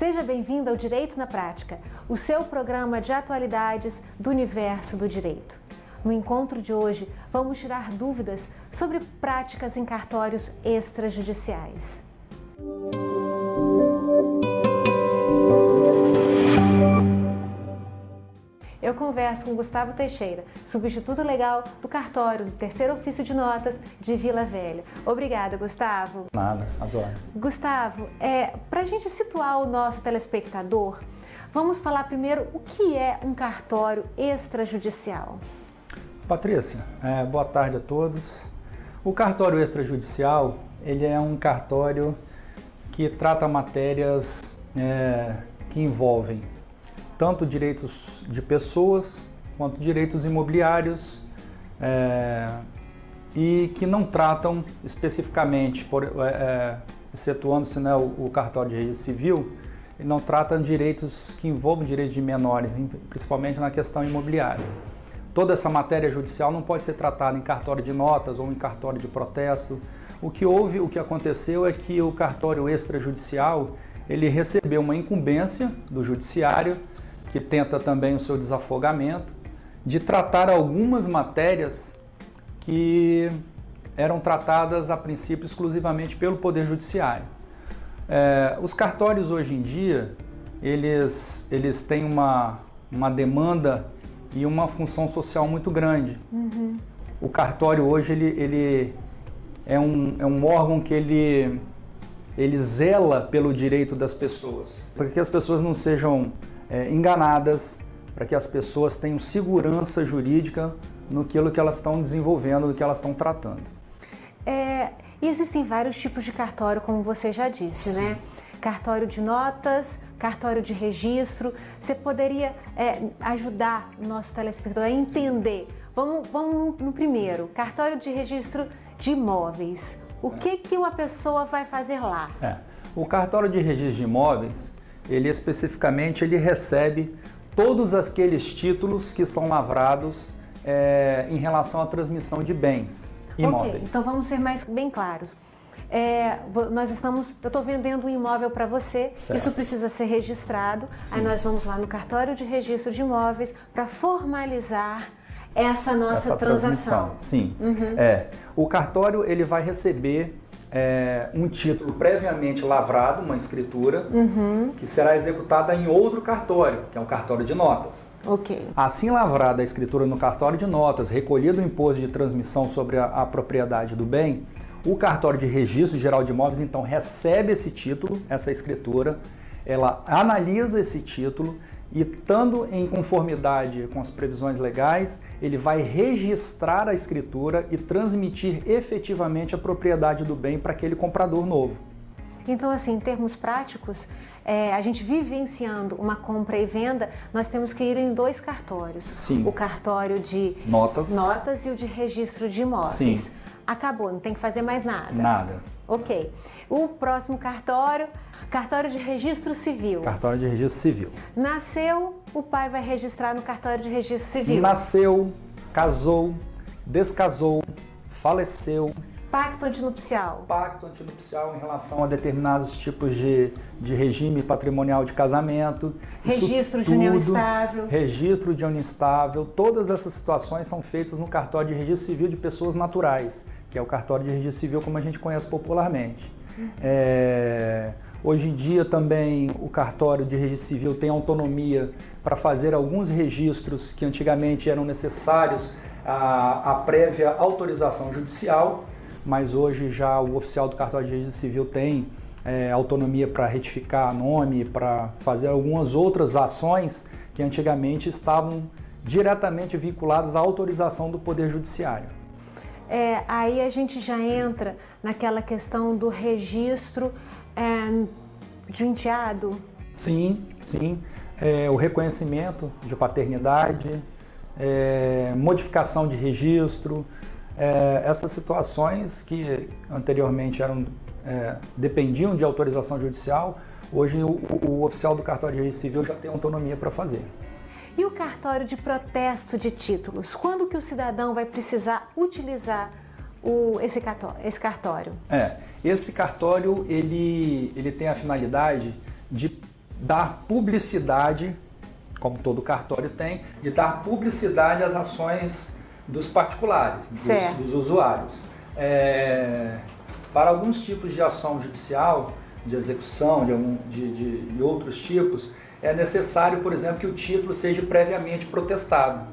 Seja bem-vindo ao Direito na Prática, o seu programa de atualidades do universo do direito. No encontro de hoje, vamos tirar dúvidas sobre práticas em cartórios extrajudiciais. Eu converso com Gustavo Teixeira, substituto legal do cartório do Terceiro Ofício de Notas de Vila Velha. Obrigada, Gustavo. Nada, às horas. Gustavo, para a gente situar o nosso telespectador, vamos falar primeiro o que é um cartório extrajudicial. Patrícia, boa tarde a todos. O cartório extrajudicial, ele é um cartório que trata matérias que envolvem tanto direitos de pessoas quanto direitos imobiliários e que não tratam especificamente, excetuando-se o cartório de registro civil, ele não trata direitos que envolvem direitos de menores, principalmente na questão imobiliária. Toda essa matéria judicial não pode ser tratada em cartório de notas ou em cartório de protesto. O que aconteceu é que o cartório extrajudicial, ele recebeu uma incumbência do judiciário, que tenta também o seu desafogamento, de tratar algumas matérias que eram tratadas a princípio exclusivamente pelo Poder Judiciário. Os cartórios hoje em dia, eles têm uma demanda e uma função social muito grande. Uhum. O cartório hoje ele é um órgão que ele zela pelo direito das pessoas, para que as pessoas não sejam enganadas, para que as pessoas tenham segurança jurídica no que elas estão desenvolvendo, no que elas estão tratando. E existem vários tipos de cartório, como você já disse, sim, né? Cartório de notas, cartório de registro. Você poderia ajudar o nosso telespectador a entender? Vamos no primeiro, cartório de registro de imóveis. O que uma pessoa vai fazer lá? O cartório de registro de imóveis, ele especificamente recebe todos aqueles títulos que são lavrados em relação à transmissão de bens imóveis. Então vamos ser bem claros. Eu estou vendendo um imóvel para você, certo. Isso precisa ser registrado, sim. Aí nós vamos lá no cartório de registro de imóveis para formalizar essa nossa transação. Sim, uhum. O cartório ele vai receber um título previamente lavrado, uma escritura, uhum, que será executada em outro cartório, que é o cartório de notas. Ok. Assim lavrada a escritura no cartório de notas, recolhido o imposto de transmissão sobre a propriedade do bem, o cartório de registro geral de imóveis então recebe esse título, essa escritura, ela analisa esse título e, estando em conformidade com as previsões legais, ele vai registrar a escritura e transmitir efetivamente a propriedade do bem para aquele comprador novo. Então, assim, em termos práticos, a gente vivenciando uma compra e venda, nós temos que ir em dois cartórios. Sim. O cartório de notas e o de registro de imóveis. Sim. Acabou, não tem que fazer mais nada. Nada. Ok. O próximo cartório de registro civil. Cartório de registro civil. Nasceu, o pai vai registrar no cartório de registro civil. Nasceu, casou, descasou, faleceu. Pacto antinupcial. Pacto antinupcial em relação a determinados tipos de regime patrimonial de casamento. Registro de união estável. Registro de união estável. Todas essas situações são feitas no cartório de registro civil de pessoas naturais, que é o cartório de registro civil como a gente conhece popularmente. Hoje em dia também o cartório de registro civil tem autonomia para fazer alguns registros que antigamente eram necessários à prévia autorização judicial, mas hoje já o oficial do cartório de registro civil tem autonomia para retificar nome, para fazer algumas outras ações que antigamente estavam diretamente vinculadas à autorização do Poder Judiciário. Aí a gente já entra naquela questão do registro de enteado? Sim, sim. O reconhecimento de paternidade, modificação de registro, essas situações que anteriormente dependiam de autorização judicial, hoje o oficial do cartório de registro civil já tem autonomia para fazer. E o cartório de protesto de títulos? Quando que o cidadão vai precisar utilizar esse cartório? Esse cartório ele tem a finalidade de dar publicidade, como todo cartório tem, de dar publicidade às ações dos particulares, dos usuários. Para alguns tipos de ação judicial, de execução, de outros tipos, é necessário, por exemplo, que o título seja previamente protestado,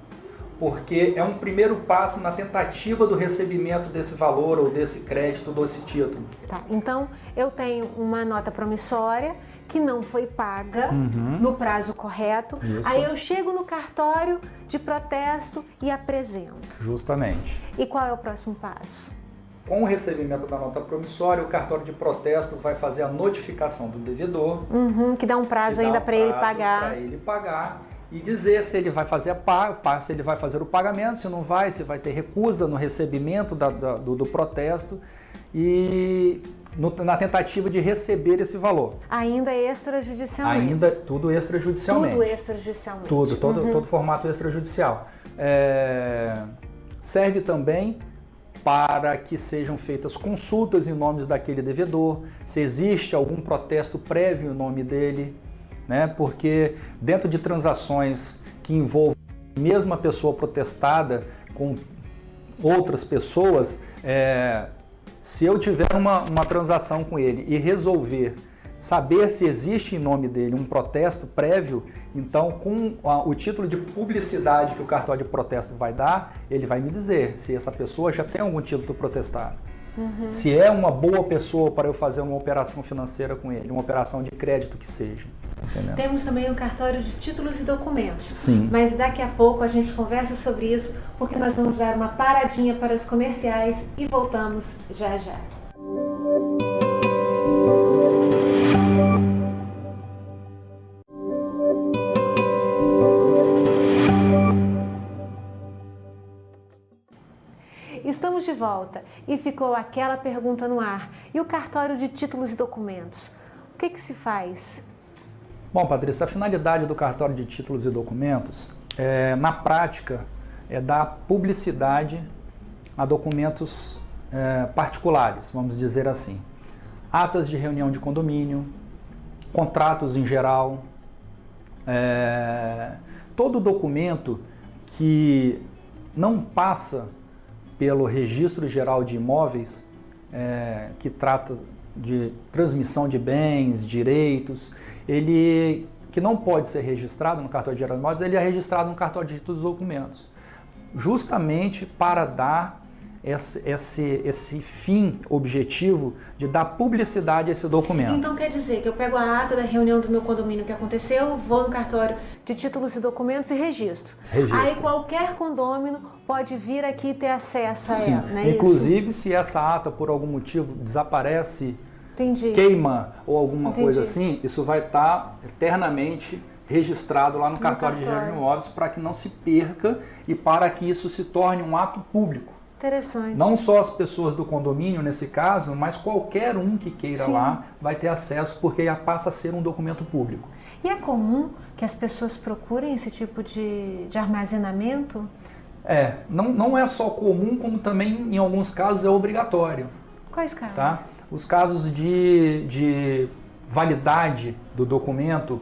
porque é um primeiro passo na tentativa do recebimento desse valor ou desse crédito, desse título. Tá, então eu tenho uma nota promissória que não foi paga no prazo correto, Isso. Aí eu chego no cartório de protesto e apresento. Justamente. E qual é o próximo passo? Com o recebimento da nota promissória, o cartório de protesto vai fazer a notificação do devedor. Que dá um prazo ainda para ele pagar. Para ele pagar e dizer se ele vai fazer se ele vai fazer o pagamento, se não vai, se vai ter recusa no recebimento do protesto e na tentativa de receber esse valor. Ainda extrajudicialmente. Ainda tudo extrajudicialmente. Tudo extrajudicialmente. Todo formato extrajudicial. Serve também para que sejam feitas consultas em nome daquele devedor, se existe algum protesto prévio em nome dele, né? Porque dentro de transações que envolvem a mesma pessoa protestada com outras pessoas, se eu tiver uma transação com ele e resolver saber se existe em nome dele um protesto prévio, então com o título de publicidade que o cartório de protesto vai dar, ele vai me dizer se essa pessoa já tem algum título protestado. Se é uma boa pessoa para eu fazer uma operação financeira com ele, uma operação de crédito que seja. Entendeu? Temos também o cartório de títulos e documentos. Sim. Mas daqui a pouco a gente conversa sobre isso, porque nós vamos dar uma paradinha para os comerciais e voltamos já já. Estamos de volta e ficou aquela pergunta no ar. E o cartório de títulos e documentos? O que se faz? Bom, Patrícia, a finalidade do cartório de títulos e documentos, na prática, é dar publicidade a documentos particulares, vamos dizer assim. Atas de reunião de condomínio, contratos em geral, todo documento que não passa pelo Registro Geral de Imóveis, que trata de transmissão de bens, direitos, ele que não pode ser registrado no cartório geral de imóveis, ele é registrado no cartório de títulos e documentos, justamente para dar esse fim objetivo de dar publicidade a esse documento. Então quer dizer que eu pego a ata da reunião do meu condomínio que aconteceu, vou no cartório de títulos e documentos e registro. Aí qualquer condômino pode vir aqui e ter acesso a Sim. ela, não é Inclusive, isso? se essa ata por algum motivo desaparece, Entendi. queima ou alguma Entendi. coisa assim, isso vai estar eternamente registrado lá no cartório de gestão de imóveis para que não se perca e para que isso se torne um ato público. Interessante. Não só as pessoas do condomínio, nesse caso, mas qualquer um que queira Sim. lá vai ter acesso, porque já passa a ser um documento público. E é comum que as pessoas procurem esse tipo de armazenamento? Não é só comum, como também em alguns casos é obrigatório. Quais casos? Tá? Os casos de validade do documento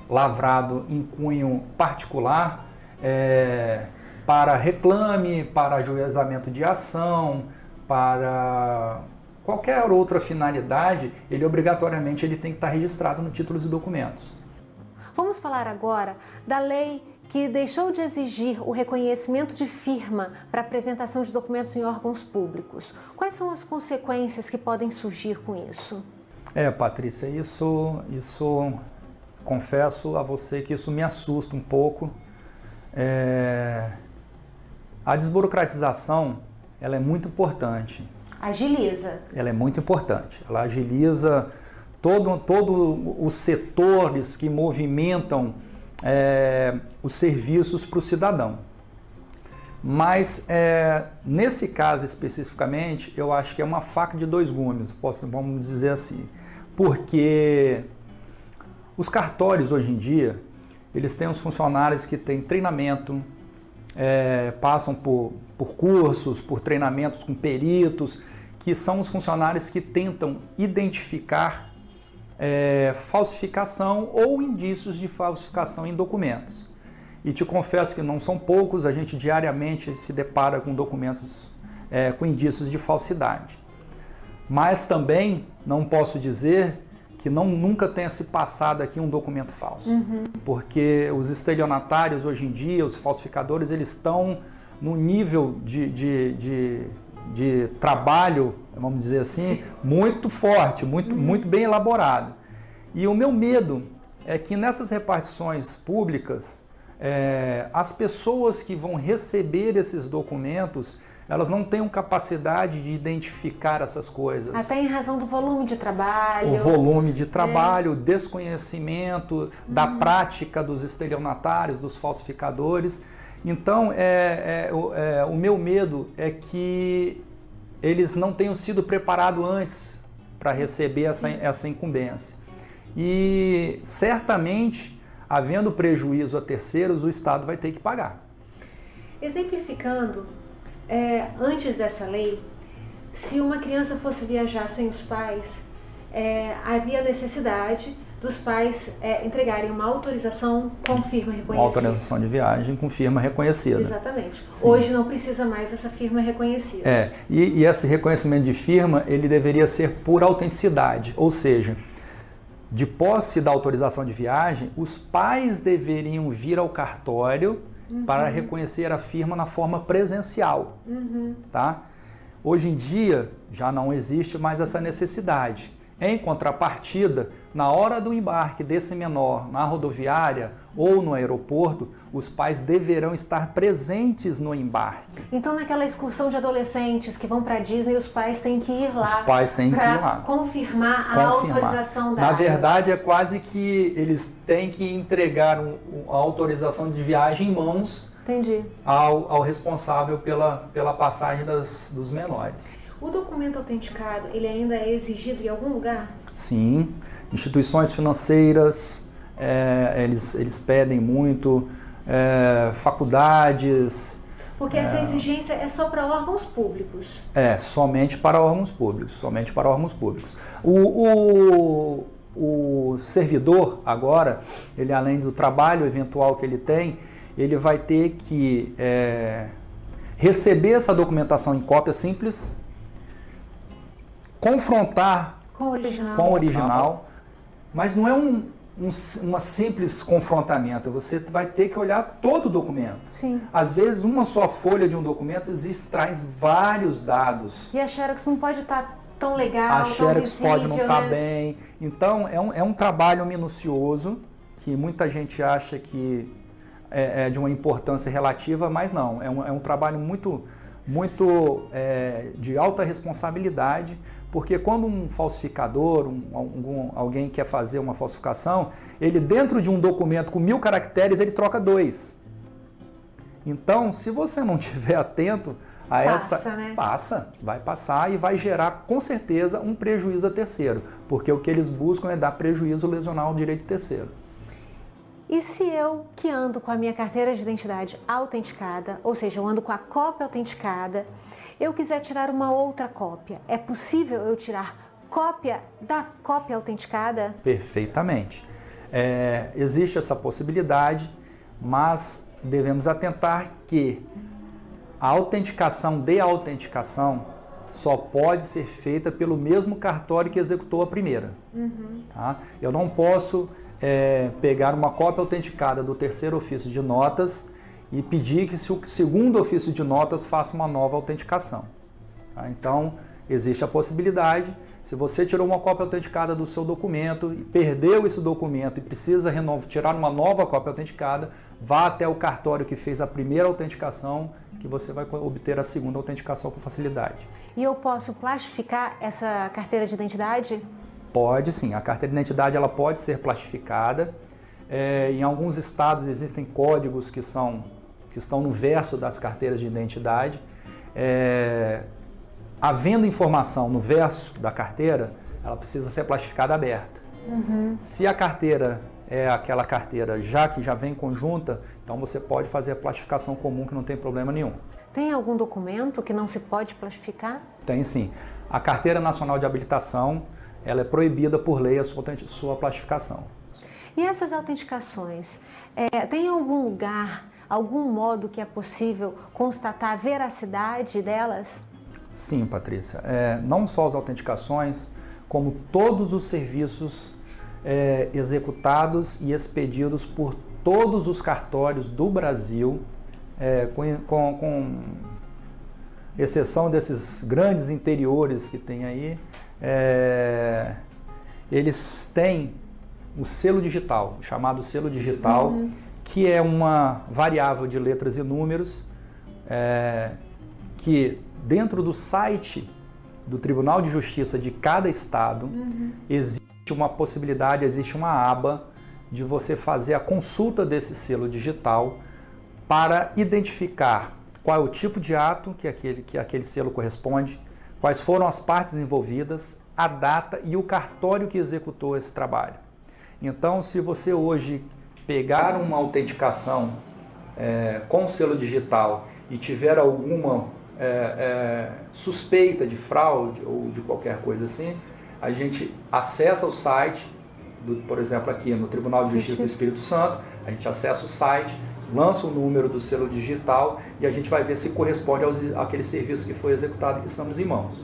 lavrado em cunho particular, para reclame, para ajuizamento de ação, para qualquer outra finalidade, ele obrigatoriamente tem que estar registrado no títulos e documentos. Vamos falar agora da lei que deixou de exigir o reconhecimento de firma para apresentação de documentos em órgãos públicos. Quais são as consequências que podem surgir com isso? Patrícia, isso confesso a você que isso me assusta um pouco. A desburocratização, ela é muito importante. Agiliza. Ela é muito importante. Ela agiliza todo os setores que movimentam os serviços para o cidadão. Mas, nesse caso especificamente, eu acho que é uma faca de dois gumes, vamos dizer assim. Porque os cartórios, hoje em dia, eles têm os funcionários que têm treinamento, passam por cursos, por treinamentos com peritos, que são os funcionários que tentam identificar falsificação ou indícios de falsificação em documentos. E te confesso que não são poucos, a gente diariamente se depara com documentos com indícios de falsidade. Mas também não posso dizer que nunca tenha se passado aqui um documento falso. Porque os estelionatários hoje em dia, os falsificadores, eles estão num nível de trabalho, vamos dizer assim, muito forte, muito bem elaborado. E o meu medo é que nessas repartições públicas, as pessoas que vão receber esses documentos, elas não tenham capacidade de identificar essas coisas. Até em razão do volume de trabalho. O volume de trabalho, o desconhecimento da prática dos estelionatários, dos falsificadores. Então, o meu medo é que eles não tenham sido preparados antes para receber essa incumbência. E, certamente, havendo prejuízo a terceiros, o Estado vai ter que pagar. Exemplificando, antes dessa lei, se uma criança fosse viajar sem os pais, havia necessidade dos pais entregarem uma autorização com firma reconhecida. Uma autorização de viagem com firma reconhecida. Exatamente. Sim. Hoje não precisa mais dessa firma reconhecida. E esse reconhecimento de firma, ele deveria ser por autenticidade, ou seja, de posse da autorização de viagem, os pais deveriam vir ao cartório para reconhecer a firma na forma presencial. Tá? Hoje em dia já não existe mais essa necessidade. Em contrapartida, na hora do embarque desse menor na rodoviária ou no aeroporto, os pais deverão estar presentes no embarque. Então, naquela excursão de adolescentes que vão para a Disney, os pais têm que ir lá. Os pais têm que ir lá. Confirmar a autorização da Na verdade, é quase que eles têm que entregar a autorização de viagem em mãos ao responsável pela passagem dos menores. O documento autenticado, ele ainda é exigido em algum lugar? Sim. Instituições financeiras, eles pedem muito, faculdades. Porque essa exigência é só para órgãos públicos? Somente para órgãos públicos, somente para órgãos públicos. O servidor, agora, ele além do trabalho eventual que ele tem, ele vai ter que receber essa documentação em cópia simples, confrontar com o original, mas não é uma simples confrontamento, você vai ter que olhar todo o documento. Sim. Às vezes uma só folha de um documento traz vários dados. E a Xerox não pode estar tão legal, a Xerox visível, pode não estar bem. Então é um trabalho minucioso, que muita gente acha que é de uma importância relativa, mas não, é um trabalho muito de alta responsabilidade, porque quando um falsificador, alguém quer fazer uma falsificação, ele dentro de um documento com 1000 caracteres, ele troca 2. Então, se você não estiver atento a vai passar e vai gerar, com certeza, um prejuízo a terceiro, porque o que eles buscam é dar prejuízo lesional ao direito terceiro. E se eu, que ando com a minha carteira de identidade autenticada, ou seja, eu ando com a cópia autenticada, eu quiser tirar uma outra cópia, é possível eu tirar cópia da cópia autenticada? Perfeitamente. Existe essa possibilidade, mas devemos atentar que a autenticação de autenticação só pode ser feita pelo mesmo cartório que executou a primeira. Tá? Eu não posso pegar uma cópia autenticada do terceiro ofício de notas e pedir que o segundo ofício de notas faça uma nova autenticação. Tá? Então, existe a possibilidade, se você tirou uma cópia autenticada do seu documento e perdeu esse documento e precisa tirar uma nova cópia autenticada, vá até o cartório que fez a primeira autenticação, que você vai obter a segunda autenticação com facilidade. E eu posso plastificar essa carteira de identidade? Pode sim, a carteira de identidade ela pode ser plastificada. Em alguns estados existem códigos que estão no verso das carteiras de identidade. Havendo informação no verso da carteira, ela precisa ser plastificada aberta. Se a carteira é aquela carteira que já vem conjunta, então você pode fazer a plastificação comum que não tem problema nenhum. Tem algum documento que não se pode plastificar? Tem sim. A Carteira Nacional de Habilitação, ela é proibida por lei a sua plastificação. E essas autenticações, tem algum lugar, algum modo que é possível constatar a veracidade delas? Sim, Patrícia. Não só as autenticações, como todos os serviços executados e expedidos por todos os cartórios do Brasil, com exceção desses grandes interiores que tem aí, eles têm o selo digital, chamado selo digital, que é uma variável de letras e números, que dentro do site do Tribunal de Justiça de cada estado existe uma possibilidade, existe uma aba de você fazer a consulta desse selo digital para identificar qual é o tipo de ato que aquele selo corresponde, quais foram as partes envolvidas, a data e o cartório que executou esse trabalho. Então, se você hoje pegar uma autenticação com selo digital e tiver alguma suspeita de fraude ou de qualquer coisa assim, a gente acessa o site, por exemplo, aqui no Tribunal de Justiça do Espírito Santo, a gente acessa o site, lança o número do selo digital e a gente vai ver se corresponde àquele serviço que foi executado e que estamos em mãos.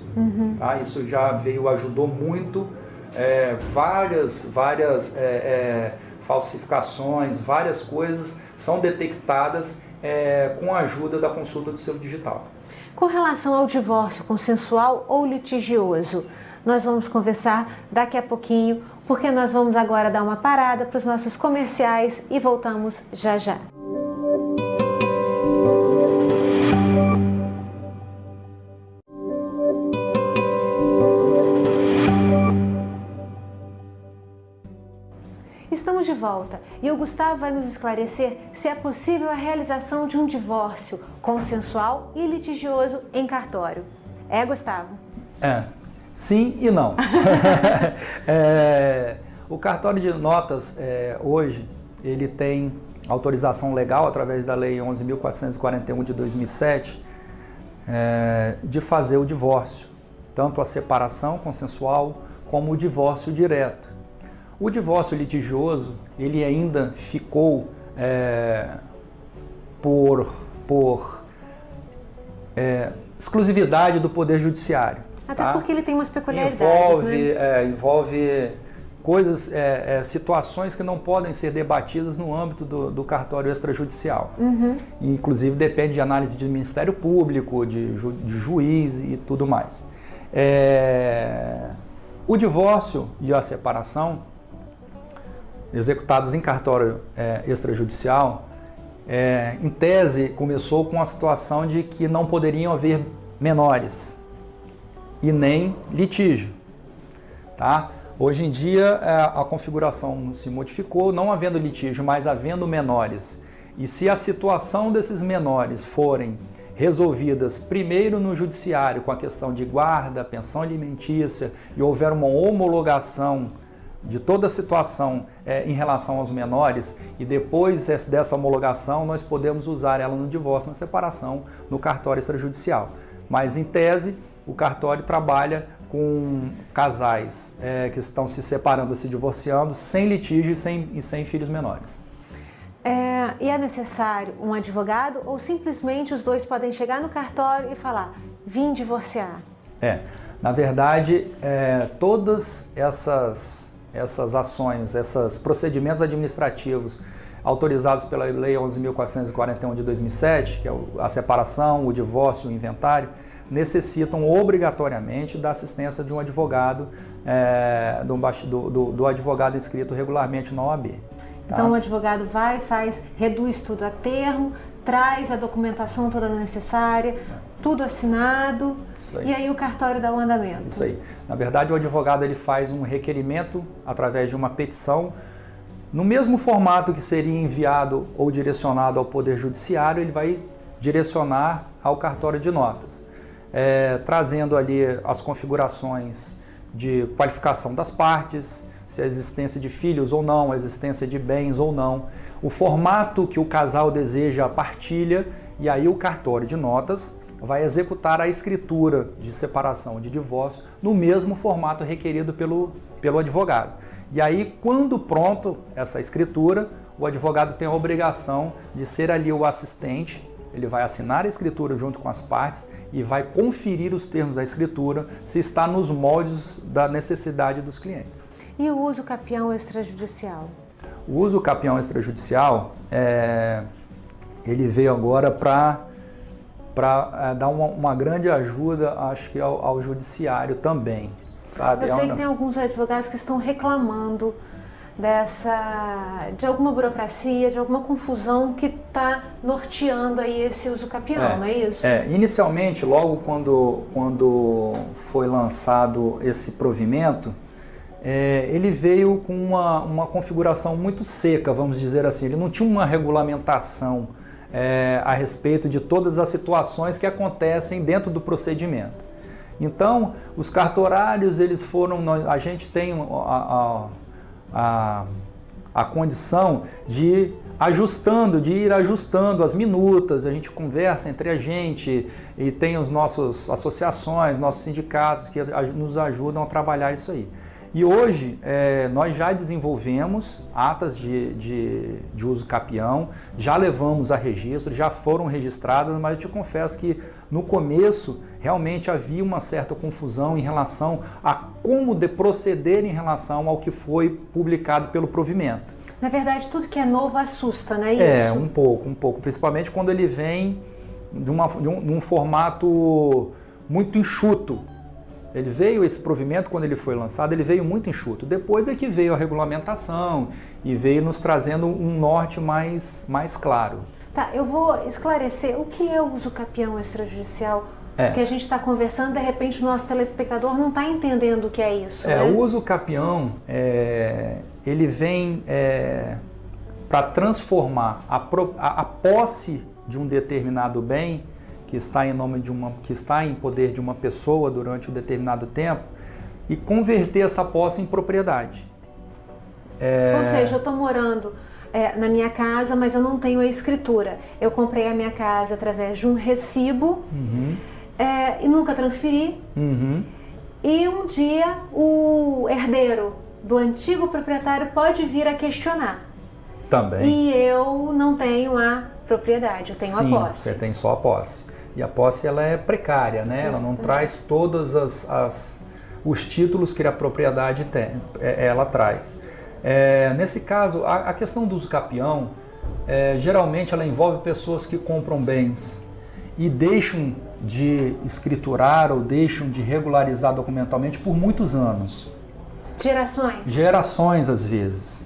Tá? Isso já ajudou muito, várias falsificações, várias coisas são detectadas com a ajuda da consulta do selo digital. Com relação ao divórcio consensual ou litigioso, nós vamos conversar daqui a pouquinho, porque nós vamos agora dar uma parada para os nossos comerciais e voltamos já já. Estamos de volta e o Gustavo vai nos esclarecer se é possível a realização de um divórcio consensual e litigioso em cartório. Gustavo? Sim e não. O cartório de notas, hoje, ele tem autorização legal, através da Lei 11.441 de 2007, de fazer o divórcio, tanto a separação consensual como o divórcio direto. O divórcio litigioso, ele ainda ficou por exclusividade do Poder Judiciário. Até porque ele tem umas peculiaridades, envolve coisas, situações que não podem ser debatidas no âmbito do cartório extrajudicial. Inclusive depende de análise de Ministério Público, de juiz e tudo mais. O divórcio e a separação, executados em cartório extrajudicial, em tese começou com a situação de que não poderiam haver menores e nem litígio. Tá? Hoje em dia a configuração se modificou, não havendo litígio, mas havendo menores. E se a situação desses menores forem resolvidas primeiro no judiciário com a questão de guarda, pensão alimentícia e houver uma homologação de toda a situação em relação aos menores e depois dessa homologação nós podemos usar ela no divórcio, na separação, no cartório extrajudicial. Mas em tese o cartório trabalha com casais que estão se separando, se divorciando, sem litígio e sem filhos menores. E é necessário um advogado ou simplesmente os dois podem chegar no cartório e falar, vim divorciar? Na verdade, todas essas ações, esses procedimentos administrativos autorizados pela Lei 11.441 de 2007, que é a separação, o divórcio, o inventário, necessitam obrigatoriamente da assistência de um advogado, do advogado inscrito regularmente na OAB. Tá? Então o advogado vai, reduz tudo a termo, traz a documentação toda necessária, tudo assinado, e aí o cartório dá o andamento. Isso aí. Na verdade, o advogado ele faz um requerimento através de uma petição, no mesmo formato que seria enviado ou direcionado ao Poder Judiciário, ele vai direcionar ao cartório de notas, trazendo ali as configurações de qualificação das partes, se a existência de filhos ou não, a existência de bens ou não, o formato que o casal deseja a partilha, e aí o cartório de notas vai executar a escritura de separação ou de divórcio no mesmo formato requerido pelo advogado. E aí, quando pronto essa escritura, o advogado tem a obrigação de ser ali o assistente, ele vai assinar a escritura junto com as partes e vai conferir os termos da escritura se está nos moldes da necessidade dos clientes. E o uso capião extrajudicial? O uso capião extrajudicial, ele veio agora para dar uma grande ajuda, acho que ao judiciário também, sabe? Eu sei que tem alguns advogados que estão reclamando de alguma burocracia, de alguma confusão que está norteando aí esse uso capião, não é isso? Inicialmente, logo quando foi lançado esse provimento, ele veio com uma configuração muito seca, vamos dizer assim. Ele não tinha uma regulamentação a respeito de todas as situações que acontecem dentro do procedimento. Então, os cartorários, a gente tem a condição de ir ajustando as minutas, a gente conversa entre a gente e tem as nossas associações, nossos sindicatos que nos ajudam a trabalhar isso aí. E hoje nós já desenvolvemos atas de uso capião, já levamos a registro, já foram registradas, mas eu te confesso que no começo realmente havia uma certa confusão em relação a como proceder em relação ao que foi publicado pelo provimento. Na verdade, tudo que é novo assusta, não é isso? Um pouco, principalmente quando ele vem de um formato muito enxuto. Esse provimento, quando ele foi lançado, ele veio muito enxuto. Depois é que veio a regulamentação e veio nos trazendo um norte mais claro. Tá, eu vou esclarecer o que é o uso capião extrajudicial, porque a gente está conversando, de repente o nosso telespectador não está entendendo o que é isso. Né? O uso capião, ele vem para transformar a posse de um determinado bem que está em poder de uma pessoa durante um determinado tempo e converter essa posse em propriedade. Ou seja, eu estou morando na minha casa, mas eu não tenho a escritura. Eu comprei a minha casa através de um recibo e nunca transferi. E um dia o herdeiro do antigo proprietário pode vir a questionar. Também. E eu não tenho a propriedade, eu tenho a posse. Você tem só a posse. E a posse ela é precária, né? Ela não traz todos os títulos que a propriedade ela traz. Nesse caso, a questão do uso capião, geralmente ela envolve pessoas que compram bens e deixam de escriturar ou deixam de regularizar documentalmente por muitos anos. Gerações? Gerações, às vezes.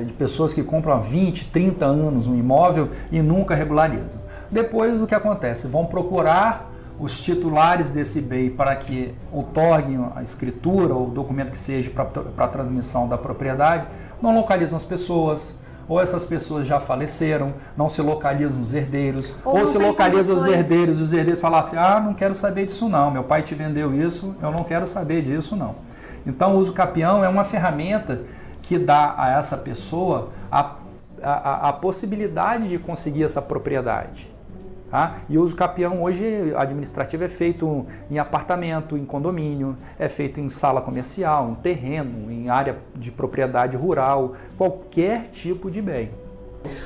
De pessoas que compram há 20, 30 anos um imóvel e nunca regularizam. Depois, o que acontece? Vão procurar os titulares desse bem para que outorguem a escritura ou o documento que seja para a transmissão da propriedade, não localizam as pessoas, ou essas pessoas já faleceram, não se localizam os herdeiros, ou se localizam os herdeiros e os herdeiros falam assim, não quero saber disso não, meu pai te vendeu isso, eu não quero saber disso não. Então o uso capião é uma ferramenta que dá a essa pessoa a possibilidade de conseguir essa propriedade. Tá? E o uso capião hoje administrativo é feito em apartamento, em condomínio, é feito em sala comercial, em terreno, em área de propriedade rural, qualquer tipo de bem.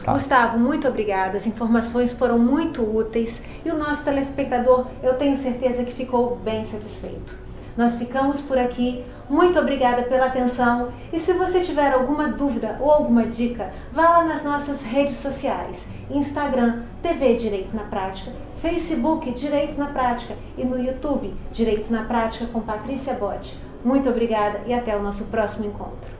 Tá? Gustavo, muito obrigada, as informações foram muito úteis e o nosso telespectador, eu tenho certeza que ficou bem satisfeito. Nós ficamos por aqui, muito obrigada pela atenção e se você tiver alguma dúvida ou alguma dica, vá lá nas nossas redes sociais, Instagram, TV Direito na Prática, Facebook Direitos na Prática e no YouTube Direitos na Prática com Patrícia Botti. Muito obrigada e até o nosso próximo encontro.